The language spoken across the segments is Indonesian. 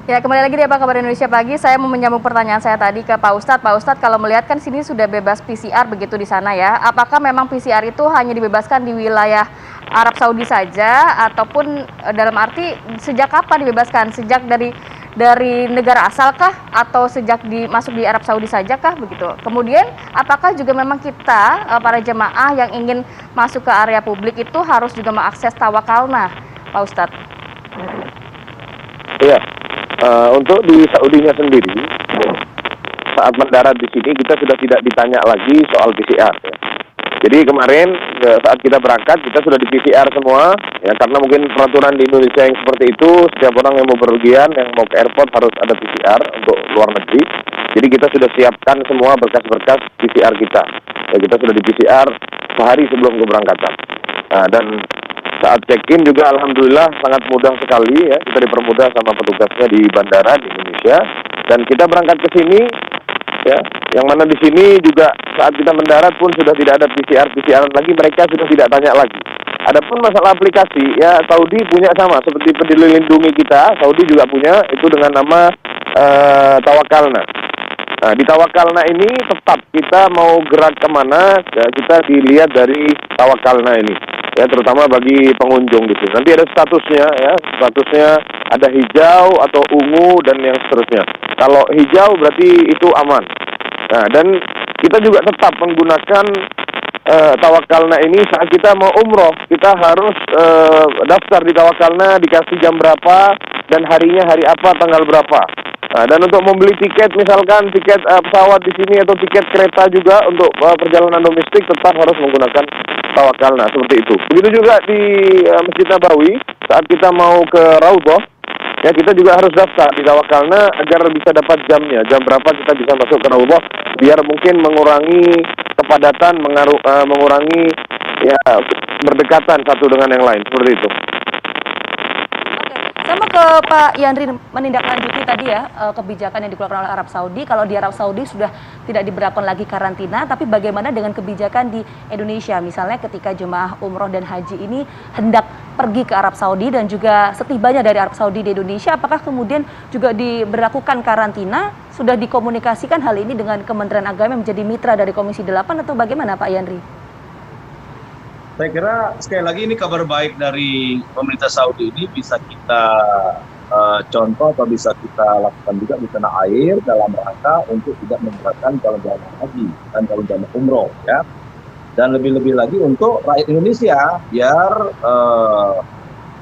Ya, kembali lagi di Apa Kabar Indonesia Pagi. Saya mau menyambung pertanyaan saya tadi ke Pak Ustadz. Pak Ustadz, kalau melihat kan sini sudah bebas PCR begitu di sana ya. Apakah memang PCR itu hanya dibebaskan di wilayah Arab Saudi saja ataupun dalam arti sejak kapan dibebaskan? Sejak dari negara asalkah atau sejak masuk di Arab Saudi saja kah begitu? Kemudian apakah juga memang kita para jemaah yang ingin masuk ke area publik itu harus juga mengakses tawakalna, Pak Ustadz? Iya, untuk di Saudinya sendiri, saat mendarat di sini kita sudah tidak ditanya lagi soal PCR. Ya. Jadi kemarin saat kita berangkat kita sudah di PCR semua, ya karena mungkin peraturan di Indonesia yang seperti itu, setiap orang yang mau bepergian, yang mau ke airport harus ada PCR untuk luar negeri. Jadi kita sudah siapkan semua berkas-berkas PCR kita. Ya, kita sudah di PCR sehari sebelum keberangkatan. Nah, dan saat check-in juga alhamdulillah sangat mudah sekali ya, kita dipermudah sama petugasnya di bandara di Indonesia dan kita berangkat ke sini ya, yang mana di sini juga saat kita mendarat pun sudah tidak ada PCR lagi, mereka sudah tidak tanya lagi. Adapun masalah aplikasi ya, Saudi punya sama seperti Peduli Lindungi kita, Saudi juga punya itu dengan nama Tawakalna. Nah, di Tawakalna ini tetap kita mau gerak kemana ya, kita dilihat dari Tawakalna ini. Ya, terutama bagi pengunjung di sini. Nanti ada statusnya ya, statusnya ada hijau atau ungu dan yang seterusnya. Kalau hijau berarti itu aman. Nah, dan kita juga tetap menggunakan Tawakalna ini saat kita mau umroh. Kita harus daftar di Tawakalna, dikasih jam berapa dan harinya hari apa, tanggal berapa. Nah, dan untuk membeli tiket, misalkan tiket pesawat di sini atau tiket kereta juga untuk perjalanan domestik tetap harus menggunakan Tawakalna seperti itu. Begitu juga di Masjid Nabawi saat kita mau ke Raudhah, ya kita juga harus daftar di Tawakalna agar bisa dapat jamnya, jam berapa kita bisa masuk ke Raudhah, biar mungkin mengurangi kepadatan, mengurangi ya berdekatan satu dengan yang lain seperti itu. Sama ke Pak Yandri menindaklanjuti tadi ya kebijakan yang dikeluarkan oleh Arab Saudi. Kalau di Arab Saudi sudah tidak diberlakukan lagi karantina, tapi bagaimana dengan kebijakan di Indonesia? Misalnya ketika jemaah umroh dan haji ini hendak pergi ke Arab Saudi dan juga setibanya dari Arab Saudi di Indonesia, apakah kemudian juga diberlakukan karantina? Sudah dikomunikasikan hal ini dengan Kementerian Agama yang menjadi mitra dari Komisi 8 atau bagaimana Pak Yandri? Saya kira sekali lagi ini kabar baik dari pemerintah Saudi ini bisa kita contoh atau bisa kita lakukan juga di tanah air dalam rangka untuk tidak memberatkan calon jamaah haji dan calon jamaah umroh ya. Dan lebih-lebih lagi untuk rakyat Indonesia biar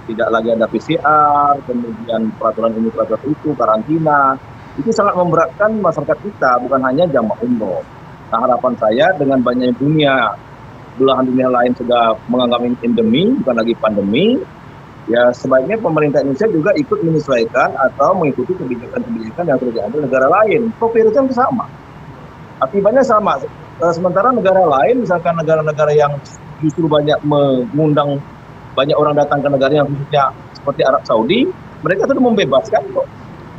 tidak lagi ada PCR, kemudian peraturan ini peraturan itu, karantina, itu sangat memberatkan masyarakat kita, bukan hanya jamaah umroh. Nah, harapan saya dengan banyaknya belahan dunia lain sudah menganggap ini endemi, bukan lagi pandemi, ya sebaiknya pemerintah Indonesia juga ikut menyesuaikan atau mengikuti kebijakan-kebijakan yang sudah diambil negara lain. Virusnya sama, akibatnya sama. Sementara negara lain, misalkan negara-negara yang justru banyak mengundang banyak orang datang ke negara yang khususnya seperti Arab Saudi, mereka sudah membebaskan kok.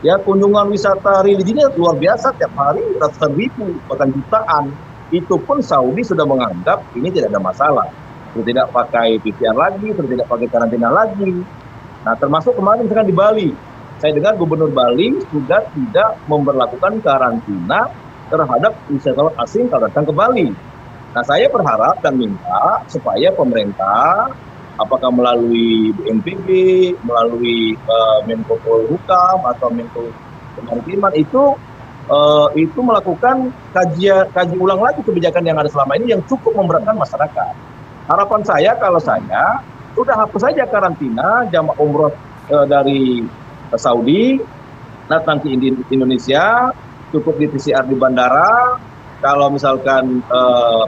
Ya, kunjungan wisata religinya luar biasa, tiap hari ratusan ribu, bahkan jutaan. Itu pun Saudi sudah menganggap ini tidak ada masalah. Sudah tidak pakai PCR lagi, sudah tidak pakai karantina lagi. Nah, termasuk kemarin misalkan di Bali. Saya dengar Gubernur Bali sudah tidak memberlakukan karantina terhadap wisatawan asing kalau datang ke Bali. Nah, saya berharap dan minta supaya pemerintah, apakah melalui BNPB, melalui Menko Polhukam atau Menko Kemaritiman itu melakukan kaji ulang lagi kebijakan yang ada selama ini yang cukup memberatkan masyarakat. Harapan saya kalau saya sudah hapus saja karantina jamaah umroh dari Saudi, datang ke Indonesia, cukup di PCR di bandara. Kalau misalkan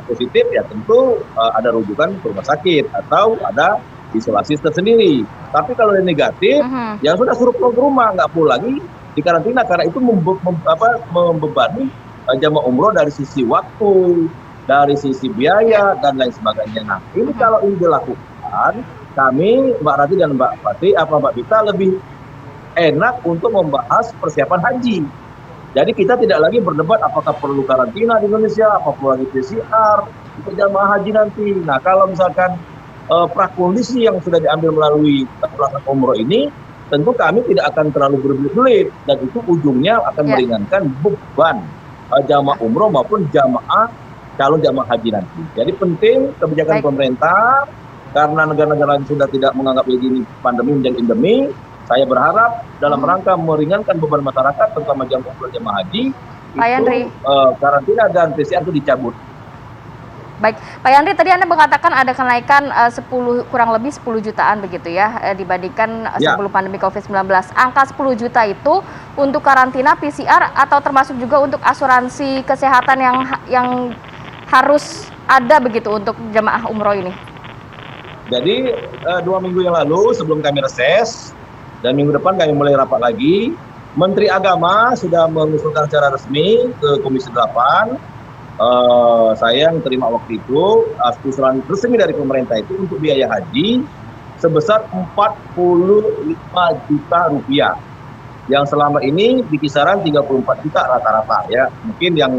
positif ya tentu ada rujukan ke rumah sakit atau ada isolasi tersendiri. Tapi kalau yang negatif, ya sudah suruh pulang ke rumah, nggak perlu lagi di karantina karena itu membebani jamaah umroh dari sisi waktu, dari sisi biaya dan lain sebagainya. Nah, ini kalau ini dilakukan, kami Mbak Rati dan Mbak Bita lebih enak untuk membahas persiapan haji. Jadi kita tidak lagi berdebat apakah perlu karantina di Indonesia, apa perlu lagi PCR untuk jamaah haji nanti. Nah, kalau misalkan prakondisi yang sudah diambil melalui pelaksanaan umroh ini tentu kami tidak akan terlalu berbelit-belit, dan itu ujungnya akan meringankan beban jamaah umroh maupun calon jamaah haji nanti. Jadi penting kebijakan pemerintah, karena negara-negara lain sudah tidak menganggap ini pandemi menjadi endemi. Saya berharap dalam rangka meringankan beban masyarakat, terutama jamaah umroh, jamaah haji, itu karantina dan PCR itu dicabut. Baik, Pak Yandri, tadi Anda mengatakan ada kenaikan kurang lebih 10 jutaan begitu ya, dibandingkan sebelum pandemi COVID-19. Angka 10 juta itu untuk karantina, PCR, atau termasuk juga untuk asuransi kesehatan yang harus ada begitu untuk jemaah umroh ini? Jadi 2 minggu yang lalu sebelum kami reses, dan minggu depan kami mulai rapat lagi, Menteri Agama sudah mengusulkan secara resmi ke Komisi 8, saya yang terima waktu itu usulan resmi dari pemerintah itu untuk biaya haji sebesar 45 juta rupiah, yang selama ini di kisaran 34 juta rata-rata ya. Mungkin yang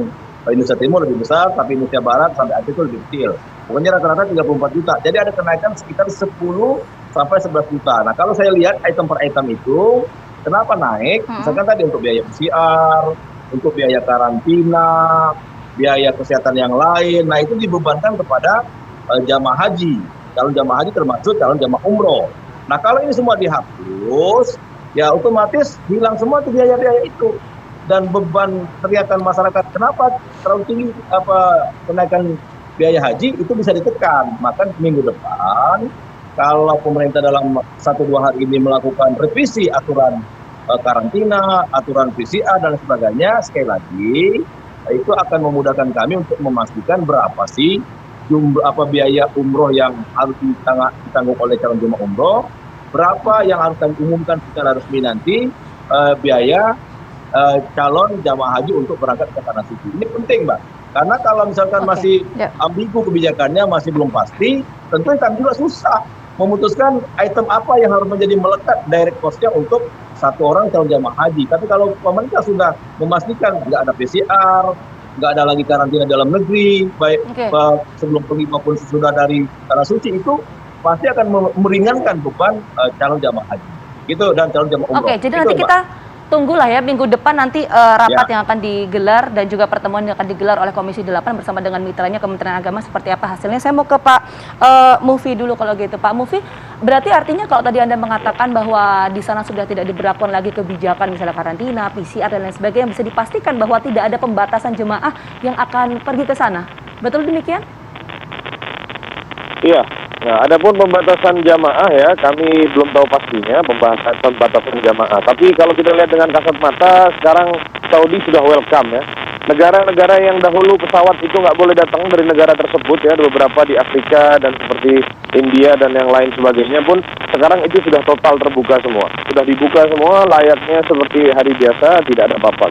Indonesia Timur lebih besar, tapi Indonesia Barat sampai Aceh itu lebih kecil. Pokoknya rata-rata 34 juta. Jadi ada kenaikan sekitar 10 sampai 11 juta. Nah, kalau saya lihat item per item itu kenapa naik? Misalkan tadi untuk biaya PCR, untuk biaya karantina, biaya kesehatan yang lain, nah itu dibebankan kepada jamaah haji. Calon jamaah haji termasuk calon jamaah umroh. Nah, kalau ini semua dihapus, ya otomatis hilang semua tuh biaya-biaya itu. Dan beban teriakan masyarakat, kenapa terlalu tinggi kenaikan biaya haji, itu bisa ditekan. Maka minggu depan, kalau pemerintah dalam 1-2 hari ini melakukan revisi aturan karantina, aturan PCR, dan sebagainya, sekali lagi, itu akan memudahkan kami untuk memastikan berapa sih biaya umroh yang harus ditanggung oleh calon jemaah umroh, berapa yang harus kami umumkan secara resmi nanti biaya calon jamaah haji untuk berangkat ke tanah suci. Ini penting, Mbak, karena kalau misalkan masih ambigu kebijakannya, masih belum pasti, tentu kami juga susah memutuskan item apa yang harus menjadi melekat direct cost-nya untuk satu orang calon jamaah haji. Tapi kalau pemerintah sudah memastikan nggak ada PCR, nggak ada lagi karantina dalam negeri, baik sebelum pergi maupun sesudah dari tanah suci, itu pasti akan meringankan beban calon jamaah haji. Gitu, dan calon jamaah umroh. Jadi nanti kita tunggulah ya minggu depan nanti rapat yang akan digelar dan juga pertemuan yang akan digelar oleh Komisi 8 bersama dengan mitranya Kementerian Agama seperti apa hasilnya. Saya mau ke Pak Mufi dulu kalau gitu. Pak Mufi, berarti artinya kalau tadi Anda mengatakan bahwa di sana sudah tidak diberlakukan lagi kebijakan misalnya karantina, PCR dan lain sebagainya, bisa dipastikan bahwa tidak ada pembatasan jemaah yang akan pergi ke sana. Betul demikian? Iya. Nah, adapun pembatasan jamaah ya, kami belum tahu pastinya pembatasan jamaah. Tapi kalau kita lihat dengan kasat mata, sekarang Saudi sudah welcome ya. Negara-negara yang dahulu pesawat itu nggak boleh datang dari negara tersebut ya, beberapa di Afrika dan seperti India dan yang lain sebagainya pun sekarang itu sudah total terbuka semua. Sudah dibuka semua layaknya seperti hari biasa, tidak ada apa-apa.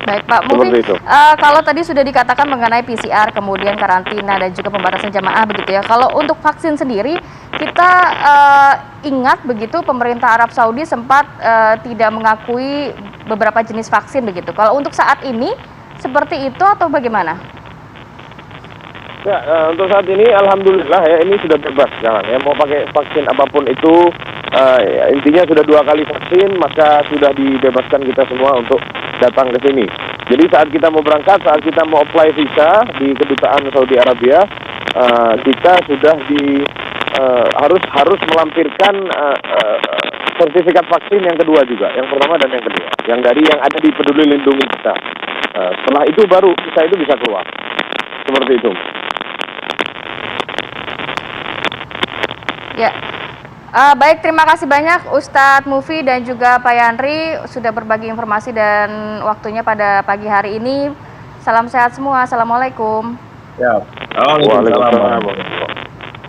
Baik, Pak Mufi, kalau tadi sudah dikatakan mengenai PCR, kemudian karantina dan juga pembatasan jamaah begitu ya. Kalau untuk vaksin sendiri, kita ingat begitu pemerintah Arab Saudi sempat tidak mengakui beberapa jenis vaksin begitu. Kalau untuk saat ini seperti itu atau bagaimana? Ya, untuk saat ini alhamdulillah ya, ini sudah bebas jangan ya, mau pakai vaksin apapun itu, intinya sudah 2 kali vaksin, maka sudah dibebaskan kita semua untuk datang ke sini. Jadi saat kita mau berangkat, saat kita mau apply visa di kedutaan Saudi Arabia, kita sudah harus melampirkan sertifikat vaksin yang kedua juga, yang pertama dan yang kedua, yang ada di Peduli Lindungi kita. Setelah itu baru visa itu bisa keluar. Seperti itu. Ya, baik, terima kasih banyak Ustadz Mufi dan juga Pak Yandri sudah berbagi informasi dan waktunya pada pagi hari ini. Salam sehat semua, Assalamualaikum. Ya, Waalaikumsalam.